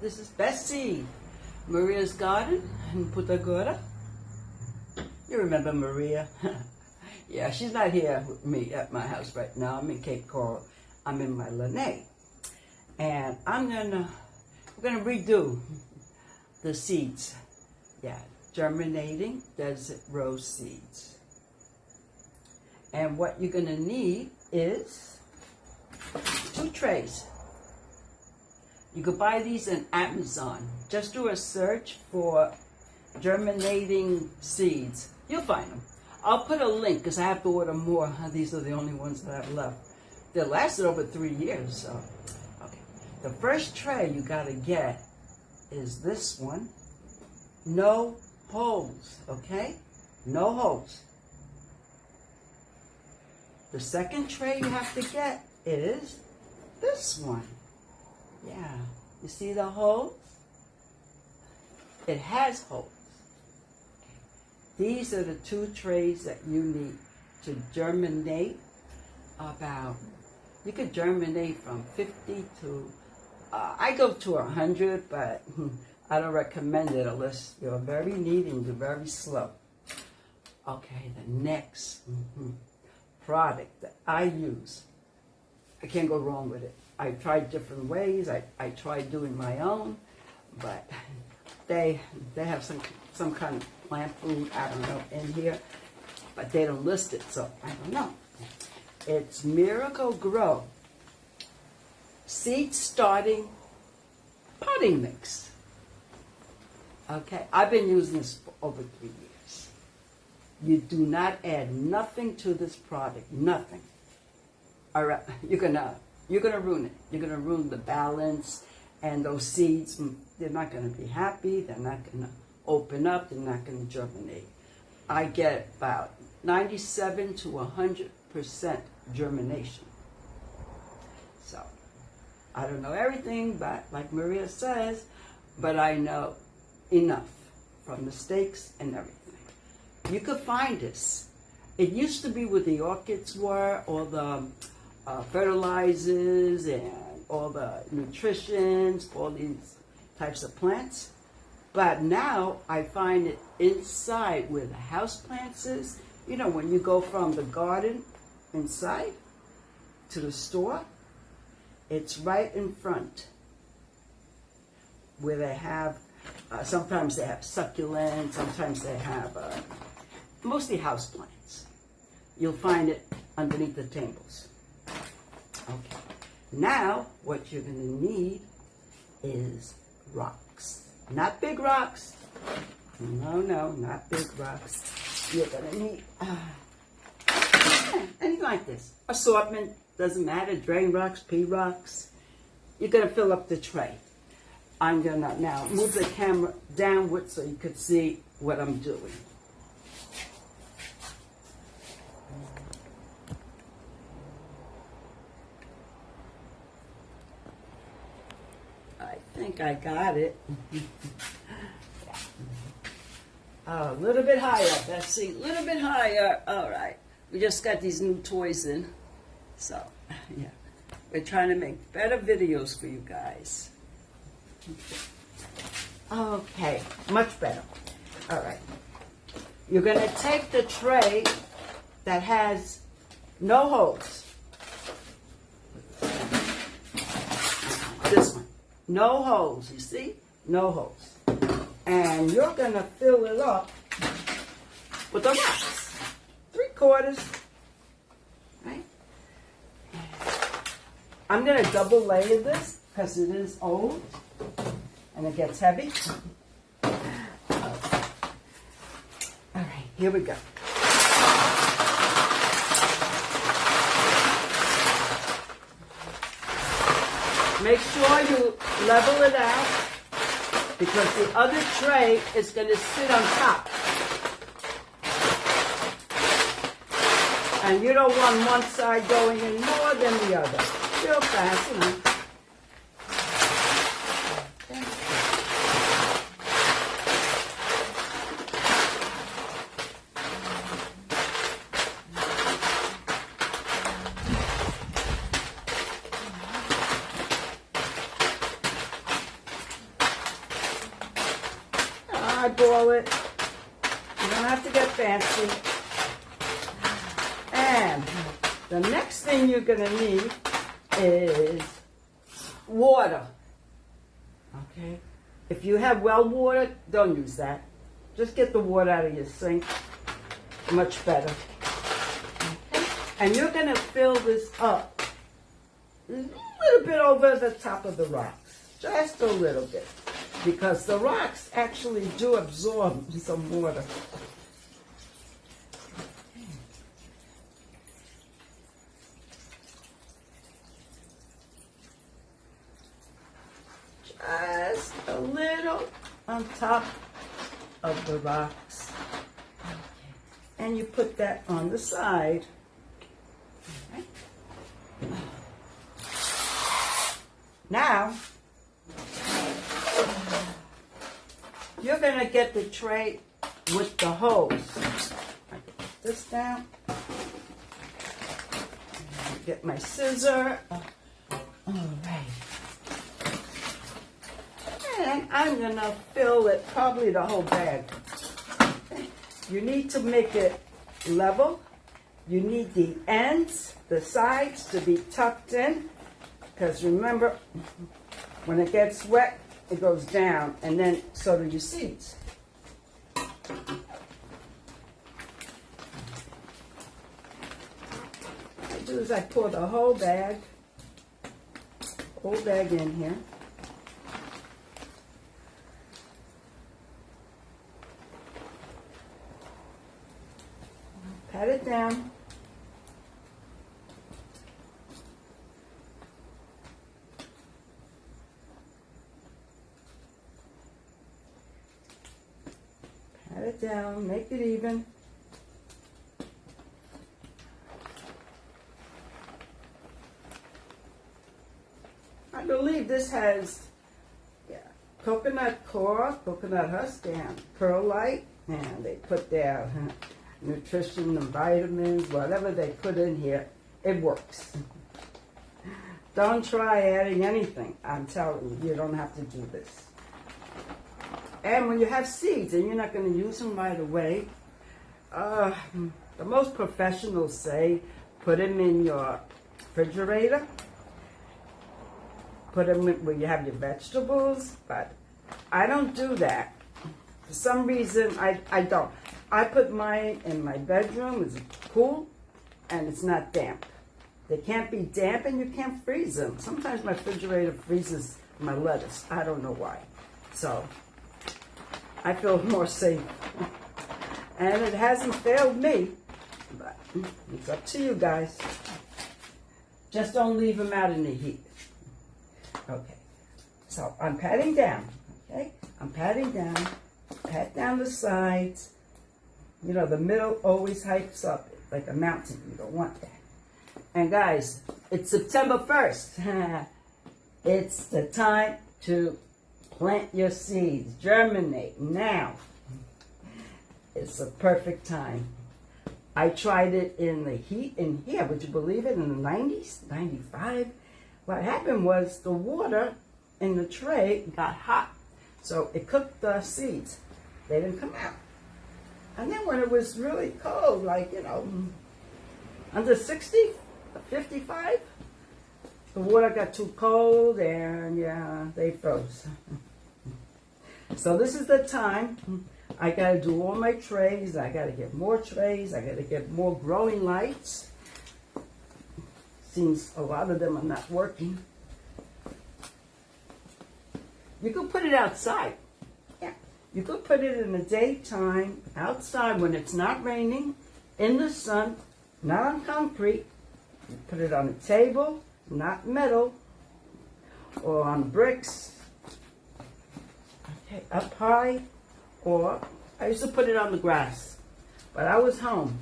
This is Bessie, Maria's Garden in Punta Gorda. You remember Maria? Yeah, she's not here with me at my house right now. I'm in Cape Coral. I'm in my lanai. And we're gonna redo the seeds. Yeah, germinating desert rose seeds. And what you're gonna need is 2 trays. You could buy these on Amazon. Just do a search for germinating seeds. You'll find them. I'll put a link because I have to order more. These are the only ones that I've left. They lasted over 3 years. So, okay. The first tray you gotta get is this one. No holes, okay? No holes. The second tray you have to get is this one. Yeah, you see the holes? It has holes. These are the 2 trays that you need to germinate about, you could germinate from 50 to, I go to 100, but I don't recommend it unless you're very neat and you're very slow. Okay, the next product that I use, I can't go wrong with it. I tried different ways. I tried doing my own, but they have some kind of plant food, I don't know, in here, but they don't list it, so I don't know. It's Miracle Grow Seed Starting Potting Mix. Okay, I've been using this for over 3 years. You do not add nothing to this product, nothing. All right, you're gonna ruin it. You're gonna ruin the balance, and those seeds, they're not gonna be happy. They're not gonna open up. They're not gonna germinate. I get about 97 to 100% germination. So I don't know everything, but like Maria says, but I know enough from mistakes and everything. You could find this. It used to be where the orchids were, all the fertilizers and all the nutritions, all these types of plants. But now I find it inside where the house plants is. You know, when you go from the garden inside to the store, it's right in front where they have, sometimes they have succulents, sometimes they have mostly house plants. You'll find it underneath the tables. Okay, now what you're going to need is rocks. Not big rocks. No, not big rocks. You're going to need anything like this. Assortment, doesn't matter. Drain rocks, pea rocks. You're going to fill up the tray. I'm going to now move the camera downward so you could see what I'm doing. I think I got it. Oh, a little bit higher, Betsy. A little bit higher. All right. We just got these new toys in. So, yeah. We're trying to make better videos for you guys. Okay. Much better. All right. You're going to take the tray that has no holes. This one. No holes, you see? No holes. And you're going to fill it up with the rocks. 3/4. Right? I'm going to double layer this because it is old and it gets heavy. All right, here we go. Make sure you level it out because the other tray is going to sit on top. And you don't want one side going in more than the other. Real fast, you know. eyeball it. You don't have to get fancy. And the next thing you're going to need is water. Okay? If you have well water, don't use that. Just get the water out of your sink. Much better. Okay? And you're going to fill this up a little bit over the top of the rocks. Just a little bit. Because the rocks actually do absorb some water. Just a little on top of the rocks. Okay. And you put that on the side. Okay. Now, you're going to get the tray with the hose. I put this down. Get my scissor. All right. And I'm going to fill it, probably the whole bag. You need to make it level. You need the ends, the sides to be tucked in. Because remember, when it gets wet, it goes down, and then so do your seeds. What I do is I pour the whole bag in here. Pat it down. Pat it down, make it even. I believe this has coconut core, coconut husk, and perlite, and they put their nutrition and vitamins, whatever they put in here, it works. Don't try adding anything. I'm telling you, you don't have to do this. And when you have seeds and you're not going to use them right away, the most professionals say put them in your refrigerator. Put them where you have your vegetables, but I don't do that. For some reason, I don't. I put mine in my bedroom. It's cool, and it's not damp. They can't be damp, and you can't freeze them. Sometimes my refrigerator freezes my lettuce. I don't know why. So I feel more safe. And it hasn't failed me, but it's up to you guys. Just don't leave them out in the heat. Okay, so I'm patting down, okay? I'm patting down, pat down the sides. You know, the middle always hikes up like a mountain. You don't want that. And guys, it's September 1st. It's the time to plant your seeds, germinate now. It's a perfect time. I tried it in the heat in here, would you believe it, in the 90s, 95. What happened was the water in the tray got hot. So it cooked the seeds. They didn't come out. And then when it was really cold, like, you know, under 60, 55, the water got too cold and, yeah, they froze. So this is the time. I got to do all my trays. I got to get more trays. I got to get more growing lights. Seems a lot of them are not working. You could put it outside. Yeah. You could put it in the daytime, outside when it's not raining, in the sun, not on concrete. You put it on a table, not metal, or on bricks. Okay, up high, or I used to put it on the grass. But I was home,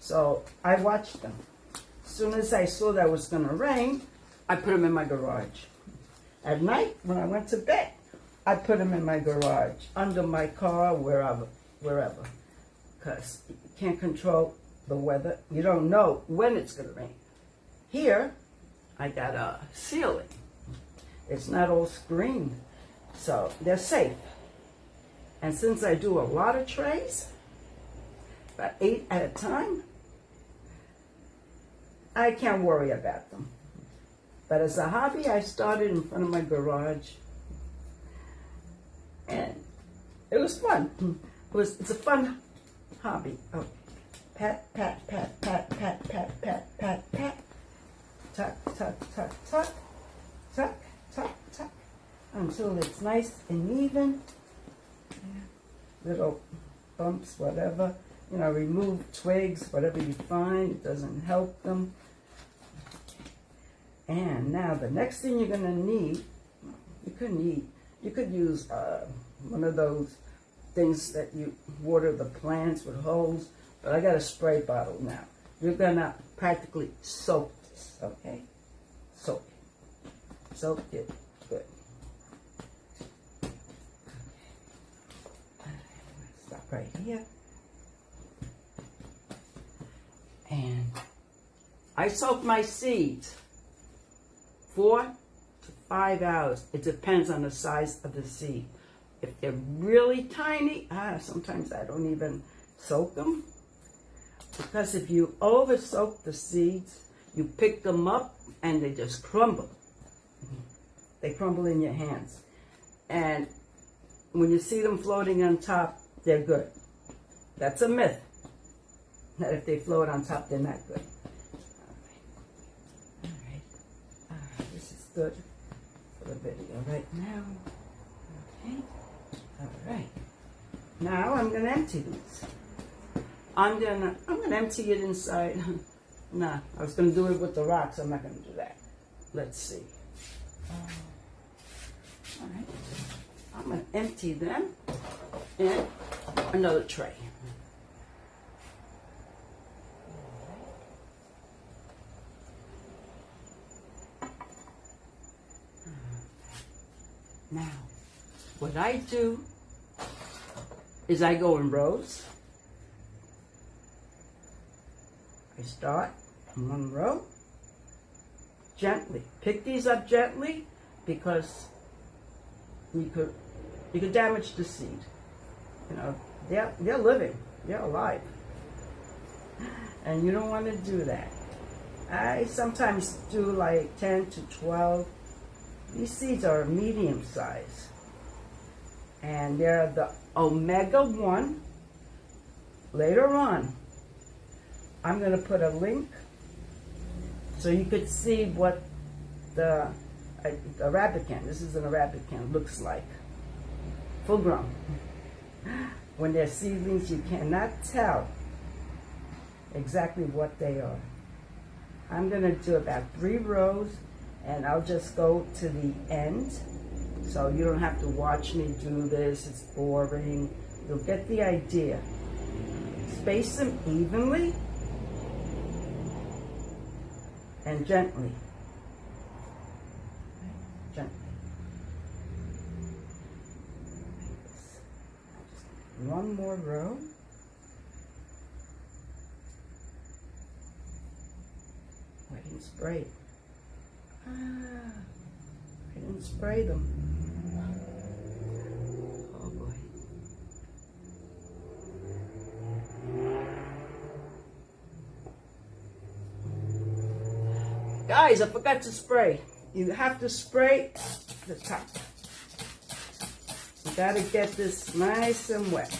so I watched them. As soon as I saw that it was going to rain, I put them in my garage. At night, when I went to bed, I put them in my garage, under my car, wherever. Because you can't control the weather. You don't know when it's going to rain. Here, I got a ceiling. It's not all screened, so they're safe. And since I do a lot of trays, about 8 at a time, I can't worry about them. But as a hobby, I started in front of my garage, and it was fun. It's a fun hobby. Oh, pat, pat, pat, pat, pat, pat, pat, pat, pat, tuck, tuck, tuck, tuck, tuck, tuck, tuck, until it's nice and even. Little bumps, whatever. You know, remove twigs, whatever you find. It doesn't help them. And now the next thing you're going to need, you could use one of those things that you water the plants with hose, but I got a spray bottle now. You're going to practically soak this, okay? Soak it. Soak it good. Stop right here. And I soak my seeds 4 to 5 hours. It depends on the size of the seed. If they're really tiny, sometimes I don't even soak them. Because if you over soak the seeds, you pick them up and they just crumble. They crumble in your hands. And when you see them floating on top, they're good. That's a myth. That if they float on top, they're not good. This is good for the video right now. Okay. All right. Now I'm gonna empty these. I'm gonna empty it inside. Nah, I was gonna do it with the rocks. I'm not gonna do that. Let's see. All right. I'm gonna empty them in another tray. Now, what I do is I go in rows. I start in one row, gently. Pick these up gently because you could damage the seed. You know, they're living, they're alive, and you don't want to do that. I sometimes do like 10 to 12. These seeds are medium size, and they're the omega-1. Later on, I'm going to put a link so you could see what the Arabican, this is an Arabican, looks like. Full grown. When they're seedlings, you cannot tell exactly what they are. I'm going to do about 3 rows. And I'll just go to the end, so you don't have to watch me do this. It's boring. You'll get the idea. Space them evenly and gently. Gently. One more row. I didn't spray it. I didn't spray them. Oh boy. Guys, I forgot to spray. You have to spray the top. You gotta get this nice and wet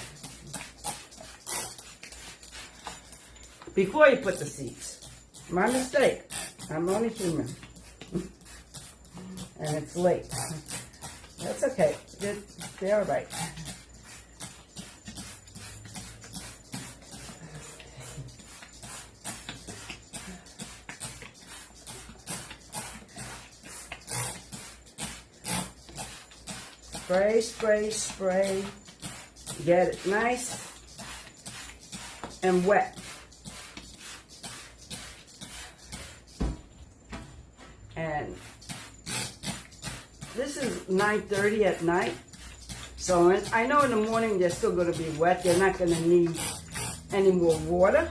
before you put the seeds. My mistake. I'm only human. And it's late. That's okay. They're all right. Spray, spray, spray. Get it nice and wet. And this is 9:30 at night, so I know in the morning they're still going to be wet. They're not going to need any more water,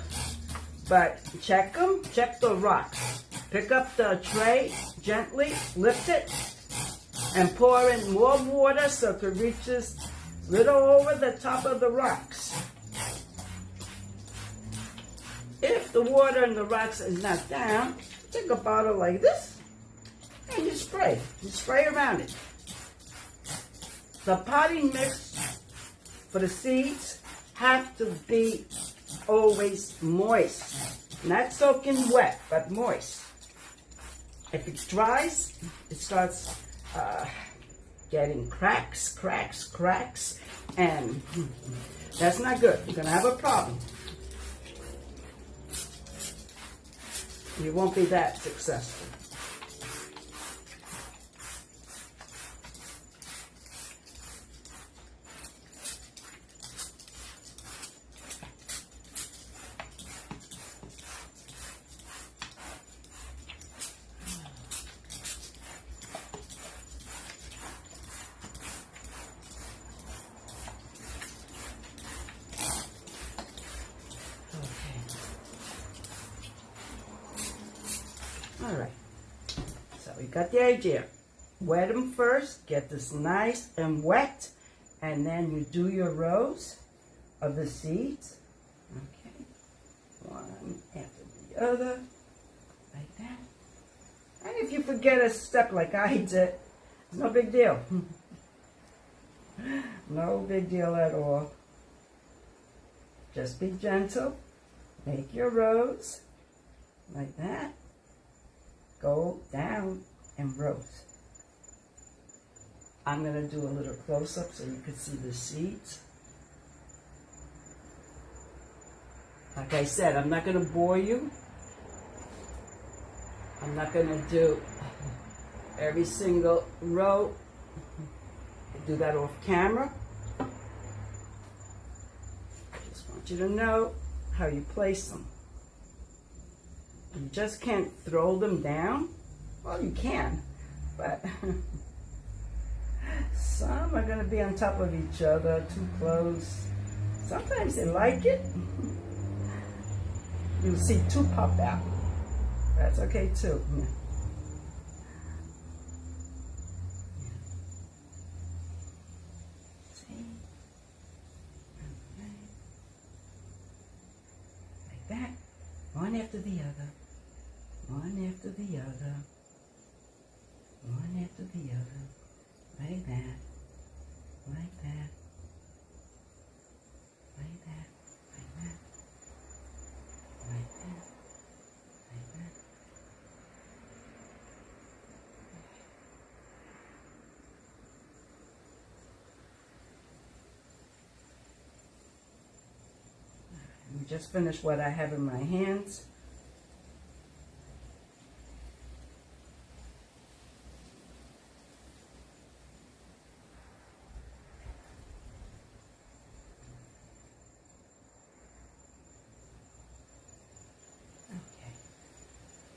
but check them. Check the rocks. Pick up the tray gently, lift it, and pour in more water so it reaches little over the top of the rocks. If the water in the rocks is not down, take a bottle like this and you spray. You spray around it. The potting mix for the seeds have to be always moist. Not soaking wet, but moist. If it dries, it starts getting cracks, and that's not good. You're gonna have a problem. You won't be that successful. All right, so you got the idea. Wet them first, get this nice and wet, and then you do your rows of the seeds. Okay, one after the other, like that. And if you forget a step like I did, it's no big deal. No big deal at all. Just be gentle, make your rows, like that. Go down and roast. I'm going to do a little close-up so you can see the seeds. Like I said, I'm not going to bore you. I'm not going to do every single row. Do that off camera. Just want you to know how you place them. You just can't throw them down. Well, you can, but some are going to be on top of each other, too close. Sometimes they like it. You'll see two pop out. That's okay too. See? Okay. Like that. One after the other. One after the other. One after the other. Like that. Like that. Like that. Like that. Like that. Like that. We just finished what I have in my hands.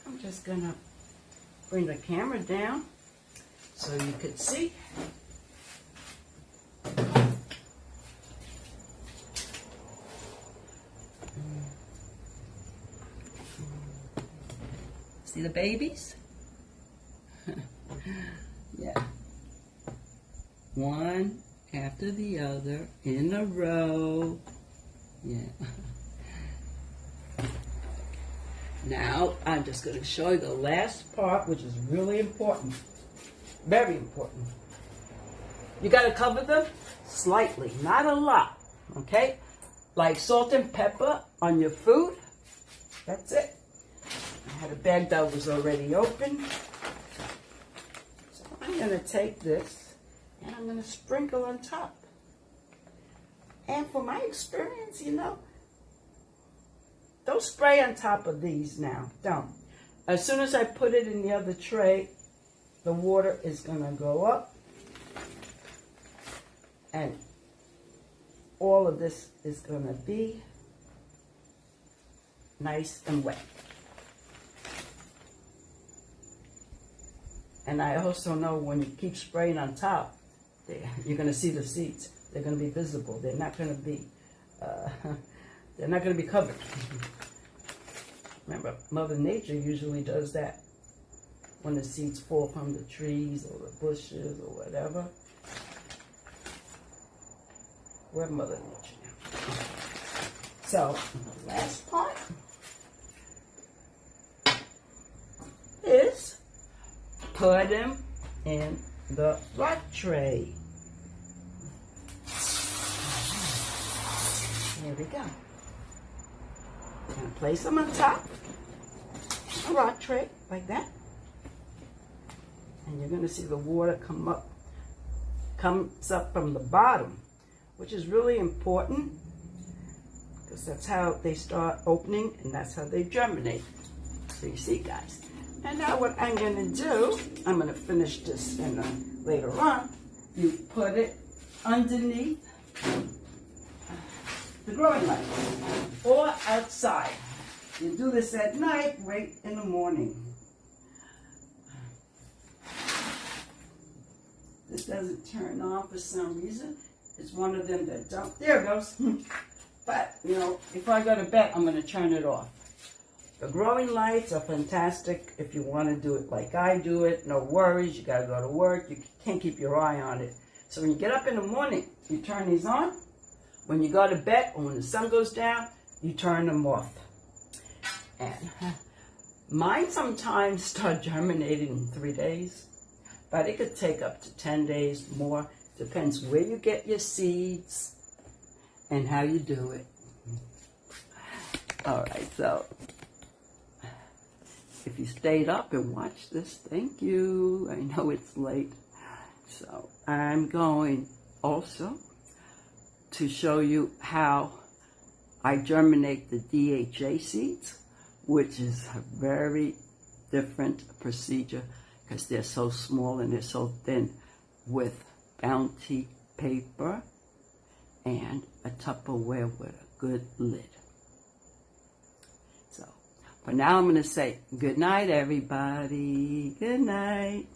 I'm just gonna bring the camera down so you could see. See the babies? Yeah. One after the other in a row. Yeah. Now, I'm just going to show you the last part, which is really important. Very important. You got to cover them slightly, not a lot. Okay? Like salt and pepper on your food. That's it. I had a bag that was already open. So I'm going to take this and I'm going to sprinkle on top. And for my experience, you know, don't spray on top of these now. Don't. As soon as I put it in the other tray, the water is going to go up. And all of this is going to be nice and wet. And I also know when you keep spraying on top, you're going to see the seeds. They're going to be visible. They're not going to be... they're not going to be covered. Remember, Mother Nature usually does that when the seeds fall from the trees or the bushes or whatever. Where Mother Nature now. So, the last part is put them in the rock tray. Here we go. And place them on top of a rock tray like that. And you're going to see the water comes up from the bottom, which is really important because that's how they start opening and that's how they germinate. So you see, guys. And now what I'm going to do, I'm going to finish this later on. You put it underneath the growing light or outside. You do this at night, right in the morning. This doesn't turn on for some reason. It's one of them that don't. There it goes. But, you know, if I go to bed, I'm going to turn it off. The growing lights are fantastic if you want to do it like I do it. No worries. You got to go to work. You can't keep your eye on it. So when you get up in the morning, you turn these on. When you go to bed or when the sun goes down, you turn them off. And mine sometimes start germinating in 3 days. But it could take up to 10 days more. Depends where you get your seeds and how you do it. All right, so if you stayed up and watched this, thank you. I know it's late. So I'm going also to show you how I germinate the DHA seeds, which is a very different procedure because they're so small and they're so thin, with Bounty paper and a Tupperware with a good lid. So for now, I'm going to say good night, everybody. Good night.